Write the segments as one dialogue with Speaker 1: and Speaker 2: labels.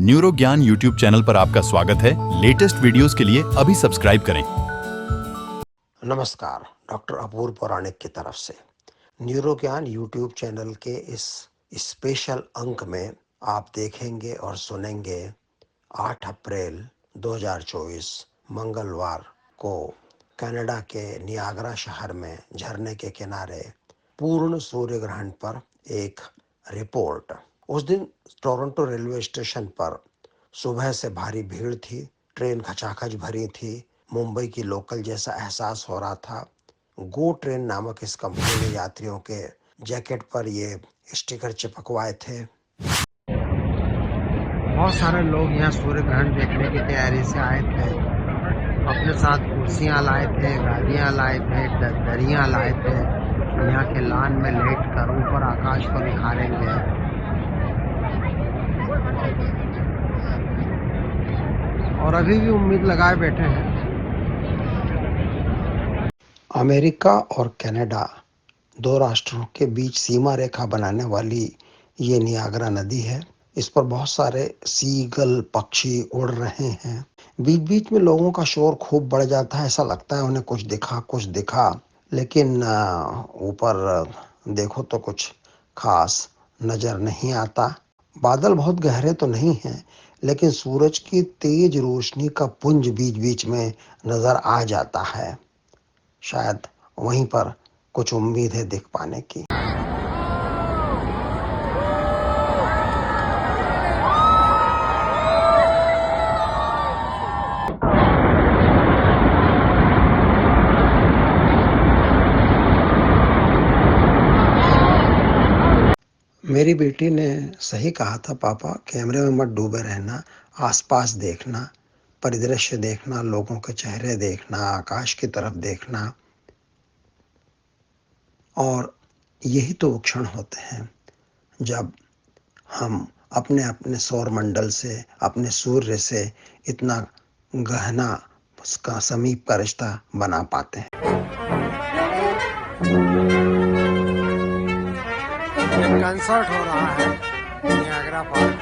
Speaker 1: Neuro ज्ञान YouTube channel पर आपका स्वागत है। लेटेस्ट वीडियोस के लिए अभी सब्सक्राइब करें।
Speaker 2: नमस्कार, डॉक्टर अपूर्व पौराणिक की तरफ से न्यूरो ज्ञान यूट्यूब चैनल के इस स्पेशल अंक में आप देखेंगे और सुनेंगे 8 अप्रैल 2024 मंगलवार को कनाडा के नियाग्रा शहर में झरने के किनारे पूर्ण सूर्य ग्रहण पर एक रिपोर्ट। उस दिन टोरंटो रेलवे स्टेशन पर सुबह से भारी भीड़ थी, ट्रेन खचाखच भरी थी, मुंबई की लोकल जैसा एहसास हो रहा था। गो ट्रेन नामक इस कंपनी ने यात्रियों के जैकेट पर ये स्टिकर चिपकवाए थे।
Speaker 3: बहुत सारे लोग यहाँ सूर्य ग्रहण देखने की तैयारी से आए थे। अपने साथ कुर्सियाँ लाए थे, गाड़ियाँ लाए थे, दरियाँ लाए थे। यहाँ के लान में लेट कर ऊपर आकाश को निहारेंगे। और अभी भी उम्मीद लगाए बैठे हैं।
Speaker 2: अमेरिका और कनाडा दो राष्ट्रों के बीच सीमा रेखा बनाने वाली ये नियाग्रा नदी है। इस पर बहुत सारे सीगल पक्षी उड़ रहे हैं। बीच बीच में लोगों का शोर खूब बढ़ जाता है, ऐसा लगता है उन्हें कुछ दिखा, लेकिन ऊपर देखो तो कुछ खास नजर नहीं आता। बादल बहुत गहरे तो नहीं हैं, लेकिन सूरज की तेज रोशनी का पुंज बीच बीच में नजर आ जाता है। शायद वहीं पर कुछ उम्मीद है दिख पाने की। मेरी बेटी ने सही कहा था, पापा कैमरे में मत डूबे रहना, आसपास देखना, परिदृश्य देखना, लोगों के चेहरे देखना, आकाश की तरफ देखना। और यही तो वो क्षण होते हैं जब हम अपने अपने सौर मंडल से, अपने सूर्य से इतना गहना उसका समीप का रिश्ता बना पाते हैं।
Speaker 3: कंसर्ट हो रहा है नियाग्रा पार्क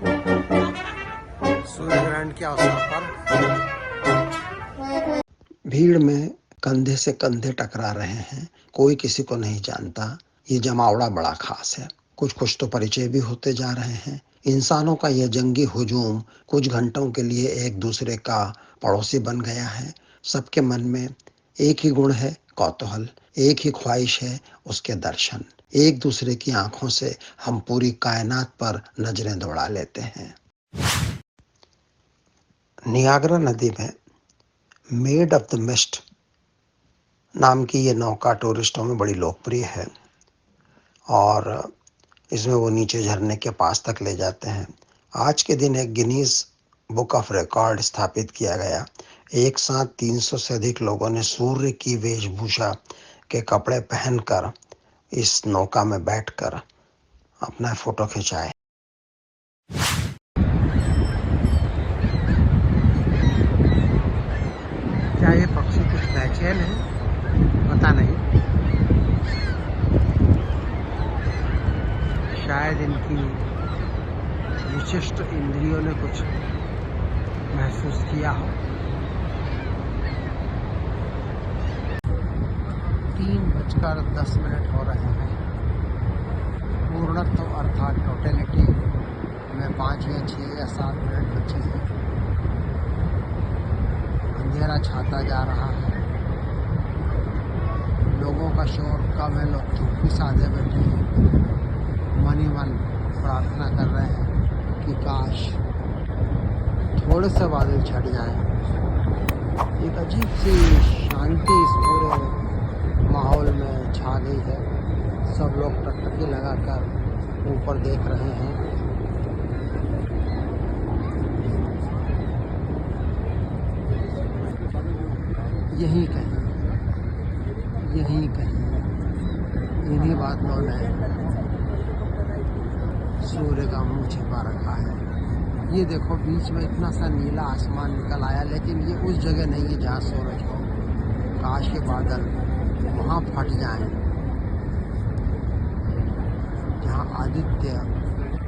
Speaker 3: में सूर्य ग्रहण के अवसर पर।
Speaker 2: भीड़ में कंधे से कंधे टकरा रहे हैं, कोई किसी को नहीं जानता। ये जमावड़ा बड़ा खास है। कुछ तो परिचय भी होते जा रहे हैं। इंसानों का यह जंगी हुजूम कुछ घंटों के लिए एक दूसरे का पड़ोसी बन गया है। सबके मन में एक ही गुण है, कौतूहल। एक ही ख्वाहिश है, उसके दर्शन। एक दूसरे की आंखों से हम पूरी कायनात पर नजरें दौड़ा लेते हैं। नियाग्रा नदी में मेड ऑफ द मिस्ट नाम की ये नौका टूरिस्टों में बड़ी लोकप्रिय है और इसमें वो नीचे झरने के पास तक ले जाते हैं। आज के दिन एक गिनीज बुक ऑफ रिकॉर्ड स्थापित किया गया। एक साथ 300 से अधिक लोगों ने सूर्य की वेशभूषा के कपड़े पहनकर इस नौका में बैठकर अपना फोटो खिंचाए।
Speaker 3: क्या ये पक्षी कुछ बेचैन है? पता नहीं। शायद इनकी विशिष्ट इंद्रियों ने कुछ महसूस किया हो। 3:10 हो रहे हैं। पूर्णत्व अर्थात टोटलिटी में 5 या 6 या 7 मिनट बचे हैं। अंधेरा छाता जा रहा है। लोगों का शोर कम है, लोग चुप्पी साधे बैठे हैं। मन ही मन प्रार्थना कर रहे हैं कि काश थोड़े से बादल छट जाएं। एक अजीब सी शांति इस पूरे माहौल में छा गई है। सब लोग टकटकी लगाकर ऊपर देख रहे हैं। यहीं कहीं इन्हीं बादलों ने सूर्य का मुंह छिपा रखा है। ये देखो बीच में इतना सा नीला आसमान निकल आया, लेकिन ये उस जगह नहीं है जहाँ सूरज हो। काश के बादल वहाँ फट जाएं जहाँ आदित्य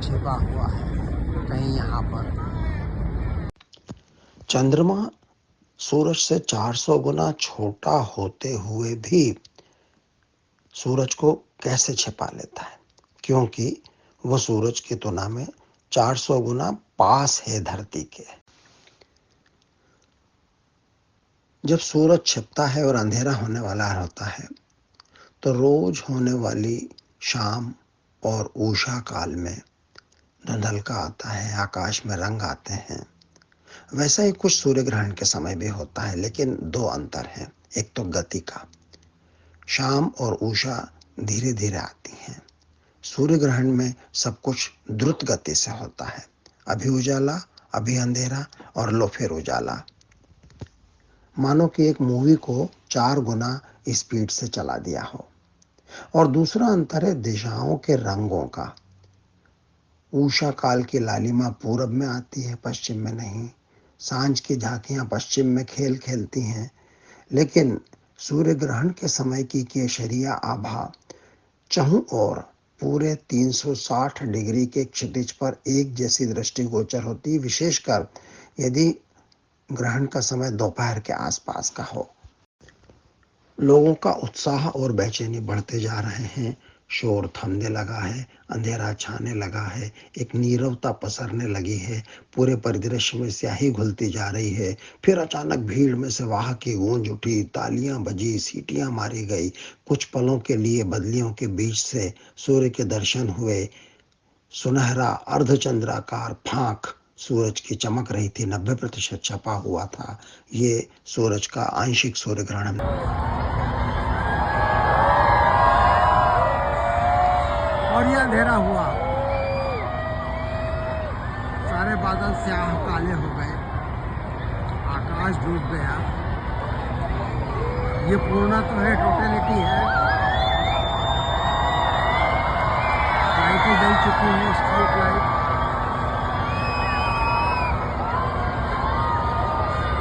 Speaker 3: छिपा हुआ है। कहीं यहाँ पर।
Speaker 2: चंद्रमा सूरज से 400 गुना छोटा होते हुए भी सूरज को कैसे छिपा लेता है? क्योंकि वो सूरज की तुलना में 400 गुना पास है धरती के। जब सूरज छिपता है और अंधेरा होने वाला होता है तो रोज होने वाली शाम और उषा काल में धुंधलका आता है, आकाश में रंग आते हैं। वैसा ही कुछ सूर्य ग्रहण के समय भी होता है, लेकिन दो अंतर हैं। एक तो गति का, शाम और उषा धीरे धीरे आती हैं। सूर्य ग्रहण में सब कुछ द्रुत गति से होता है, अभी उजाला, अभी अंधेरा और लो फिर उजाला, मानो कि एक मूवी को 4 गुना स्पीड से चला दिया हो। और दूसरा अंतर है दिशाओं के रंगों का। उषा काल की लालिमा पूरब में आती है, पश्चिम में नहीं। सांझ की झांकियां पश्चिम में खेल खेलती हैं, लेकिन सूर्य ग्रहण के समय की केसरिया आभा चहुं ओर पूरे 360 डिग्री के क्षितिज पर एक जैसी दृष्टिगोचर होती है, विशेषकर यदि ग्रहण का समय दोपहर के आसपास का हो। लोगों का उत्साह और बेचैनी बढ़ते जा रहे हैं। शोर थमने लगा है, अंधेरा छाने लगा है, एक नीरवता पसरने लगी है, पूरे परिदृश्य में स्याही घुलती जा रही है। फिर अचानक भीड़ में से वाह की गूंज उठी, तालियां बजी, सीटियां मारी गई। कुछ पलों के लिए बदलियों के बीच से सूर्य के दर्शन हुए। सुनहरा अर्धचंद्राकार फांक सूरज की चमक रही थी, 90% छपा हुआ था। ये सूरज का आंशिक सूर्य ग्रहण।
Speaker 3: और ये अंधेरा हुआ, सारे बादल स्याह काले हो गए, आकाश डूब गया। ये पूर्णता तो है, टोटलिटी है। लाइटें जल चुकी हैं, स्ट्रीट लाइट।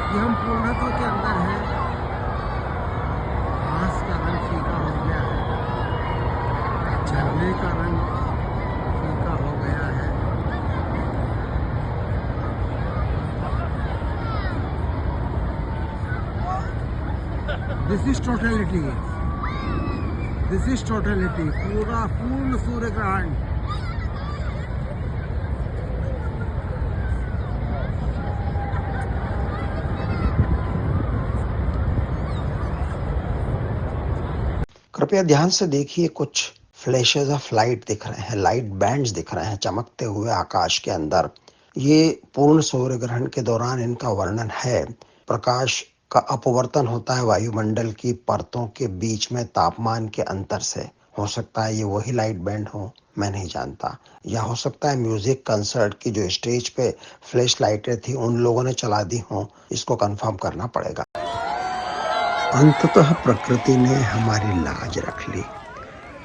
Speaker 3: ये हम पूर्णता के अंदर हैं। घास का रंग फीका हो गया है, झरने का रंग फीका हो गया है। This is totality, this is totality, पूर्ण सूर्य ग्रहण।
Speaker 2: कृपया ध्यान से देखिए, कुछ फ्लैशेस ऑफ लाइट दिख रहे हैं, लाइट बैंड्स दिख रहे हैं चमकते हुए आकाश के अंदर। ये पूर्ण सूर्य ग्रहण के दौरान इनका वर्णन है। प्रकाश का अपवर्तन होता है वायुमंडल की परतों के बीच में तापमान के अंतर से। हो सकता है ये वही लाइट बैंड हो, मैं नहीं जानता। या हो सकता है म्यूजिक कंसर्ट की जो स्टेज पे फ्लैश लाइटें थी उन लोगों ने चला दी हों, इसको कंफर्म करना पड़ेगा। अंततः प्रकृति ने हमारी लाज रख ली।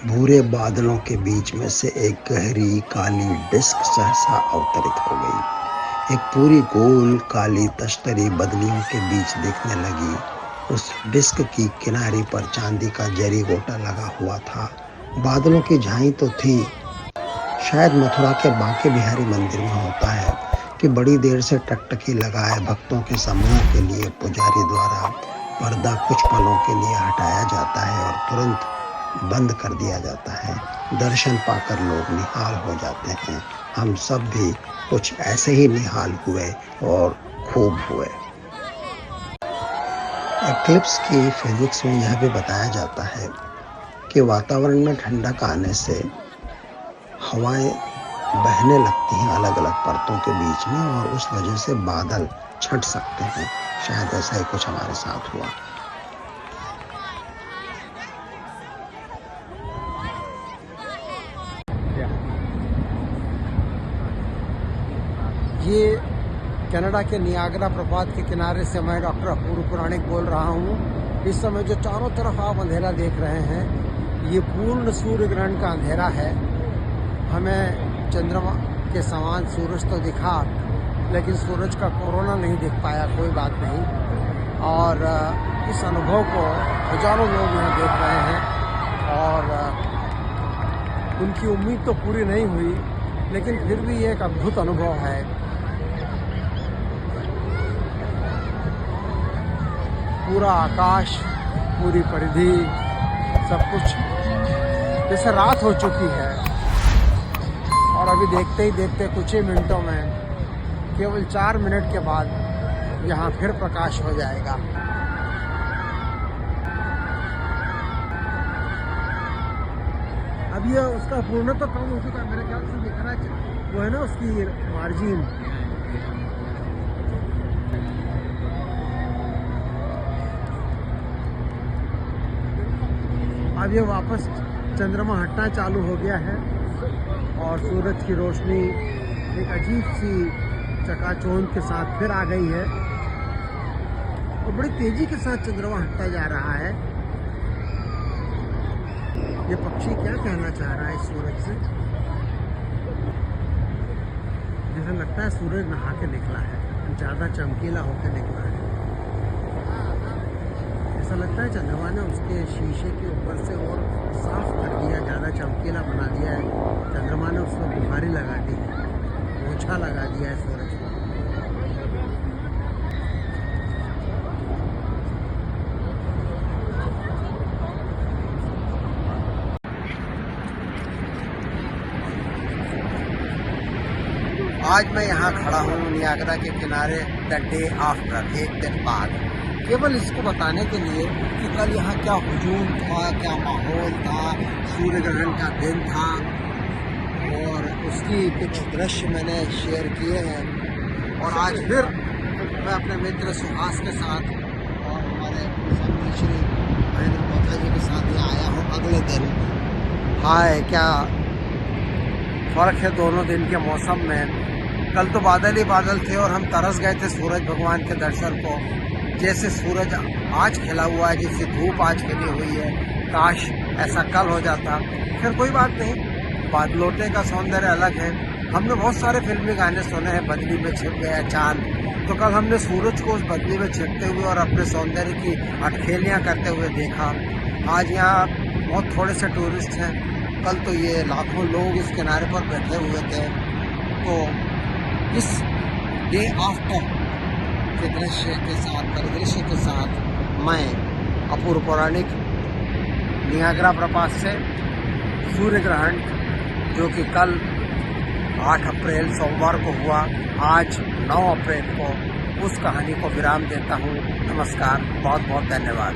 Speaker 2: भूरे बादलों के बीच में से एक गहरी काली डिस्क सहसा अवतरित हो गई। एक पूरी गोल काली तश्तरी बदलियों के बीच दिखने लगी। उस डिस्क की किनारे पर चांदी का जरी गोटा लगा हुआ था। बादलों की झाई तो थी, शायद मथुरा के बांके बिहारी मंदिर में होता है कि बड़ी देर से टकटकी लगाए भक्तों के समूह के लिए पुजारी द्वारा पर्दा कुछ पलों के लिए हटाया जाता है और तुरंत बंद कर दिया जाता है। दर्शन पाकर लोग निहाल हो जाते हैं। हम सब भी कुछ ऐसे ही निहाल हुए और खूब हुए। एक्लिप्स की फिजिक्स में यह भी बताया जाता है कि वातावरण में ठंडक आने से हवाएं बहने लगती हैं अलग अलग परतों के बीच में और उस वजह से बादल छट सकते हैं। शायद ऐसा ही कुछ हमारे साथ हुआ।
Speaker 3: ये कनाडा के नियाग्रा प्रपात के किनारे से मैं डॉक्टर अपूर्व पुराणिक बोल रहा हूँ। इस समय जो चारों तरफ आप अंधेरा देख रहे हैं, ये पूर्ण सूर्य ग्रहण का अंधेरा है। हमें चंद्रमा के समान सूरज तो दिखा, लेकिन सूरज का कोरोना नहीं दिख पाया, कोई बात नहीं। और इस अनुभव को हजारों लोग यहाँ देख रहे हैं और उनकी उम्मीद तो पूरी नहीं हुई, लेकिन फिर भी ये एक अद्भुत अनुभव है। पूरा आकाश, पूरी परिधि, सब कुछ जैसे रात हो चुकी है और अभी देखते ही देखते कुछ ही मिनटों में, केवल 4 मिनट के बाद यहाँ फिर प्रकाश हो जाएगा। अब ये उसका पूर्णतः कम हो चुका है, मेरे ख्याल से दिख रहा है कि वो है ना उसकी मार्जिन। अब ये वापस चंद्रमा हटना चालू हो गया है और सूरज की रोशनी एक अजीब सी चकाचौंध के साथ फिर आ गई है और बड़ी तेजी के साथ चंद्रमा हटता जा रहा है। ये पक्षी क्या कहना चाह रहा है इस सूरज से? जैसे लगता है सूरज नहा के निकला है, ज़्यादा चमकीला होकर निकला है। ऐसा लगता है चंद्रमा ने उसके शीशे के ऊपर से और साफ कर दिया, ज़्यादा चमकीला बना दिया है। चंद्रमा ने उसको बुखारी लगा दी, पोछा लगा दिया है सूरज को। आज मैं यहाँ खड़ा हूँ नियाग्रा के किनारे द डे आफ्टर, एक दिन बाद, केवल इसको बताने के लिए कि कल यहाँ क्या हुजूम था, क्या माहौल था। सूर्य ग्रहण का दिन था और उसकी कुछ दृश्य मैंने शेयर किए हैं। और आज फिर मैं अपने मित्र सुहास के साथ और हमारे स्वामी श्री महेंद्र कोथा जी के साथ यहाँ आया हूँ अगले दिन। हाय, क्या फ़र्क है दोनों दिन के मौसम में। कल तो बादल ही बादल थे और हम तरस गए थे सूरज भगवान के दर्शन को। जैसे सूरज आज खिला हुआ है, जैसे धूप आज खिली हुई है, काश ऐसा कल हो जाता। फिर कोई बात नहीं, बादलोटे का सौंदर्य अलग है। हमने बहुत सारे फिल्मी गाने सुने हैं, बदली में छिप गया चांद, तो कल हमने सूरज को उस बदली में छिपते हुए और अपने सौंदर्य की अटखेलियाँ करते हुए देखा। आज यहाँ बहुत थोड़े से टूरिस्ट हैं, कल तो ये लाखों लोग इस किनारे पर बैठे हुए थे। तो इस डे आफ्टर के दृश्य के साथ, परिदृश्य के साथ, मैं अपूर्व पौराणिक नियाग्रा प्रपात से सूर्य ग्रहण जो कि कल 8 अप्रैल सोमवार को हुआ, आज 9 अप्रैल को, उस कहानी को विराम देता हूँ। नमस्कार, बहुत बहुत धन्यवाद।